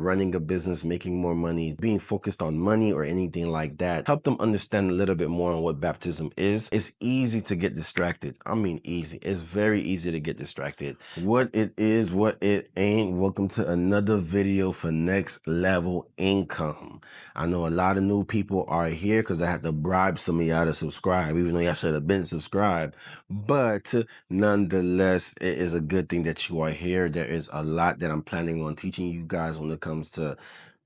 running a business, making more money, being focused on money or anything like that. Help them understand a little bit more on what baptism is. It's easy to get distracted. I mean easy. It's very easy to get distracted. What it is, what it ain't. Welcome to another video for Next Level Income. I know a lot of new people are here because I had to bribe some of y'all to subscribe, even though y'all should have been subscribed. But nonetheless, it is a good thing that you are here. There is a lot that I'm planning on teaching you guys when it comes to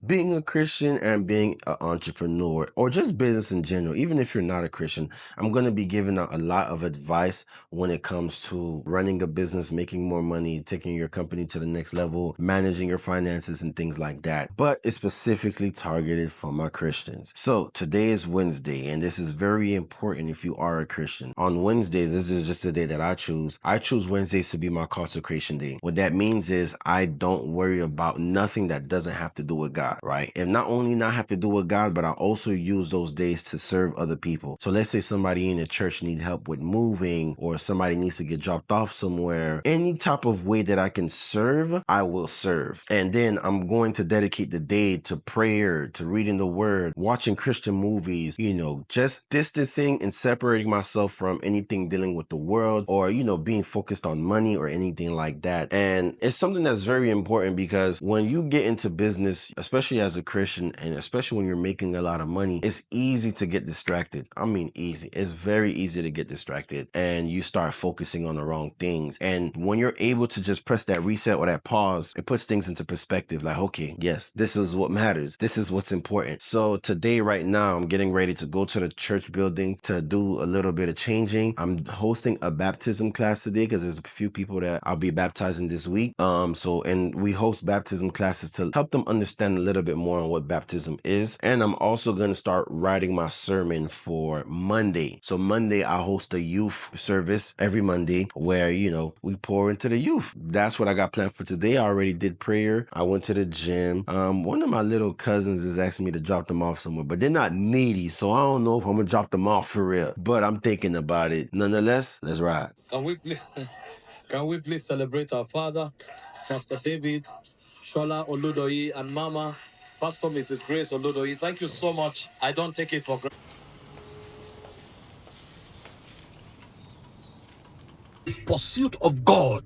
being a Christian and being an entrepreneur or just business in general. Even if you're not a Christian, I'm going to be giving out a lot of advice when it comes to running a business, making more money, taking your company to the next level, managing your finances and things like that. But it's specifically targeted for my Christians. So today is Wednesday, and this is very important if you are a Christian. On Wednesdays, this is just the day that I choose. I choose Wednesdays to be my consecration day. What that means is I don't worry about nothing that doesn't have to do with God. Right? And not only not have to do with God, but I also use those days to serve other people. So let's say somebody in the church needs help with moving, or somebody needs to get dropped off somewhere. Any type of way that I can serve, I will serve. And then I'm going to dedicate the day to prayer, to reading the word, watching Christian movies, just distancing and separating myself from anything dealing with the world or, being focused on money or anything like that. And it's something that's very important because when you get into business, especially as a Christian, and especially when you're making a lot of money, it's easy to get distracted. I mean, easy. It's very easy to get distracted and you start focusing on the wrong things. And when you're able to just press that reset or that pause, it puts things into perspective. Like, okay, yes, this is what matters. This is what's important. So today, right now, I'm getting ready to go to the church building to do a little bit of changing. I'm hosting a baptism class today because there's a few people that I'll be baptizing this week. And we host baptism classes to help them understand a little bit more on what baptism is. And I'm also going to start writing my sermon for Monday. So Monday, I host a youth service every Monday where, we pour into the youth. That's what I got planned for today. I already did prayer. I went to the gym. One of my little cousins is asking me to drop them off somewhere, but they're not needy. So I don't know if I'm going to drop them off for real, but I'm thinking about it. Nonetheless, let's ride. Can we please celebrate our father, Pastor David, Shola Oludoyi, and Mama, Pastor Mrs. Grace Oludoyi. Thank you so much. I don't take it for granted. This pursuit of God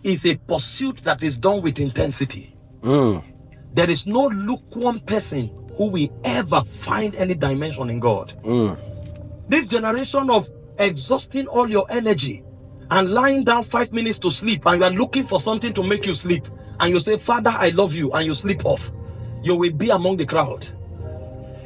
is a pursuit that is done with intensity. There is no lukewarm person who will ever find any dimension in God. This generation of exhausting all your energy and lying down 5 minutes to sleep, and you are looking for something to make you sleep, and you say, Father, I love you, and you sleep off, you will be among the crowd.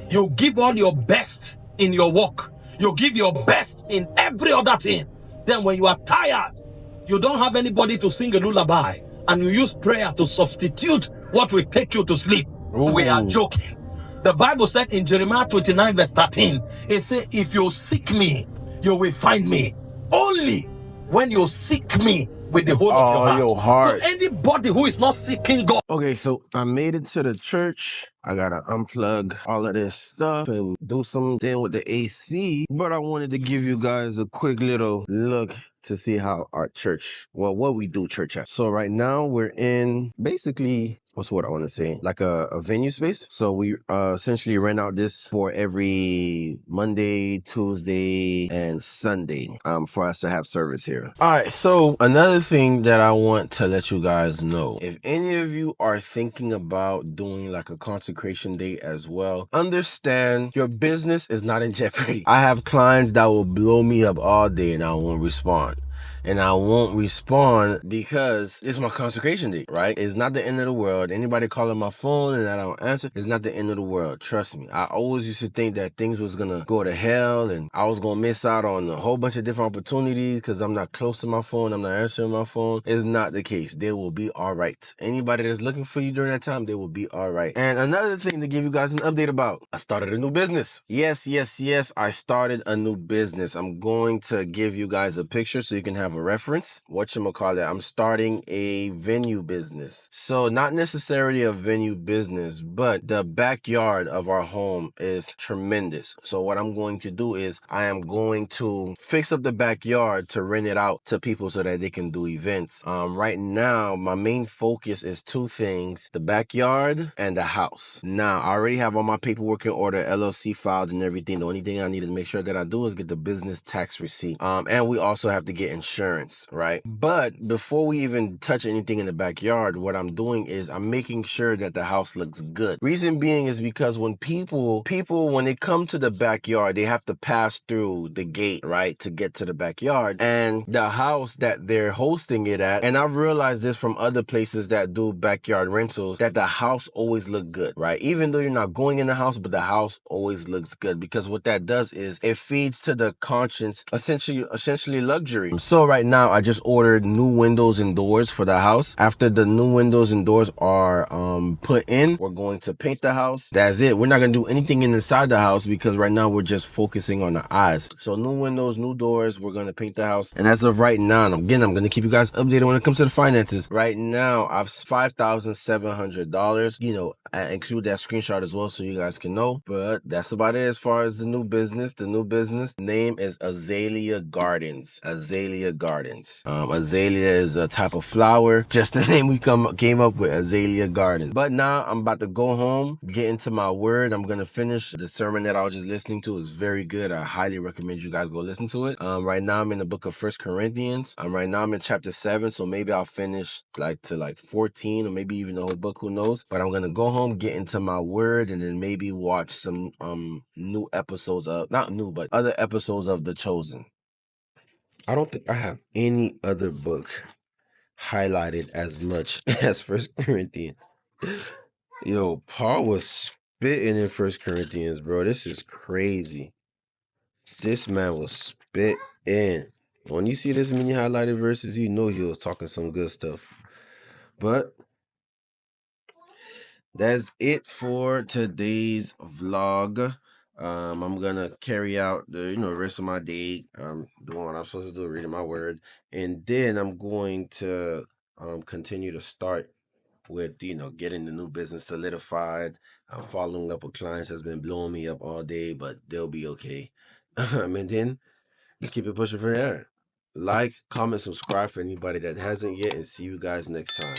You give all your best in your work. You give your best in every other thing. Then when you are tired, you don't have anybody to sing a lullaby, and you use prayer to substitute what will take you to sleep. We are joking. The Bible said in Jeremiah 29 verse 13, it said, if you seek me, you will find me. Only when you seek me with the whole of your heart. So anybody who is not seeking God. Okay, so I made it to the church. I gotta unplug all of this stuff and do something with the AC. But I wanted to give you guys a quick little look to see how our church, what we do church at. So right now we're in basically, what's what I want to say, like a venue space. So we essentially rent out this for every Monday, Tuesday, and Sunday for us to have service here. All right, so another thing that I want to let you guys know, if any of you are thinking about doing like a consecration day as well, understand your business is not in jeopardy. I have clients that will blow me up all day and I won't respond. And I won't respond because it's my consecration day, right? It's not the end of the world. Anybody calling my phone and I don't answer, it's not the end of the world. Trust me. I always used to think that things was gonna go to hell and I was gonna miss out on a whole bunch of different opportunities because I'm not close to my phone, I'm not answering my phone. It's not the case. They will be all right. Anybody that's looking for you during that time, they will be all right. And another thing to give you guys an update about, I started a new business. Yes, I started a new business. I'm going to give you guys a picture so you can have have a reference. Whatchamacallit, I'm starting a venue business. So not necessarily a venue business, but the backyard of our home is tremendous. So what I'm going to do is I am going to fix up the backyard to rent it out to people so that they can do events. Right now, my main focus is two things: the backyard and the house. Now, I already have all my paperwork in order, LLC filed and everything. The only thing I need to make sure that I do is get the business tax receipt. And we also have to get insurance, right? But before we even touch anything in the backyard, what I'm doing is I'm making sure that the house looks good. Reason being is because when people when they come to the backyard, they have to pass through the gate, right, to get to the backyard. And the house that they're hosting it at, and I've realized this from other places that do backyard rentals, that the house always look good, right? Even though you're not going in the house, but the house always looks good, because what that does is it feeds to the conscience, essentially luxury. So right now I just ordered new windows and doors for the house. After the new windows and doors are put in, we're going to paint the house. That's it. We're not gonna do anything inside the house because right now we're just focusing on the eyes. So new windows, new doors, we're gonna paint the house. And as of right now, and again, I'm gonna keep you guys updated when it comes to the finances. Right now I've $5,700. You know, I include that screenshot as well so you guys can know. But that's about it as far as the new business. The new business name is Azalea Gardens. Azalea Gardens. Azalea is a type of flower. Just the name we came up with, Azalea Gardens. But now I'm about to go home, get into my word. I'm gonna finish the sermon that I was just listening to. It's very good. I highly recommend you guys go listen to it. Right now I'm in the book of 1 Corinthians. Right now I'm in chapter 7, so maybe I'll finish to 14 or maybe even the whole book, who knows. But I'm gonna go home, get into my word, and then maybe watch some new episodes of, not new, but other episodes of The Chosen. I don't think I have any other book highlighted as much as First Corinthians. Yo, Paul was spitting in First Corinthians, bro. This is crazy. This man was spitting. When you see this many highlighted verses, you know he was talking some good stuff. But that's it for today's vlog. I'm gonna carry out the rest of my day, doing what I'm supposed to do, reading my word, and then I'm going to continue to start with getting the new business solidified. Following up with clients has been blowing me up all day, but they'll be okay. And then keep it pushing for there. Like, comment, subscribe for anybody that hasn't yet, and see you guys next time.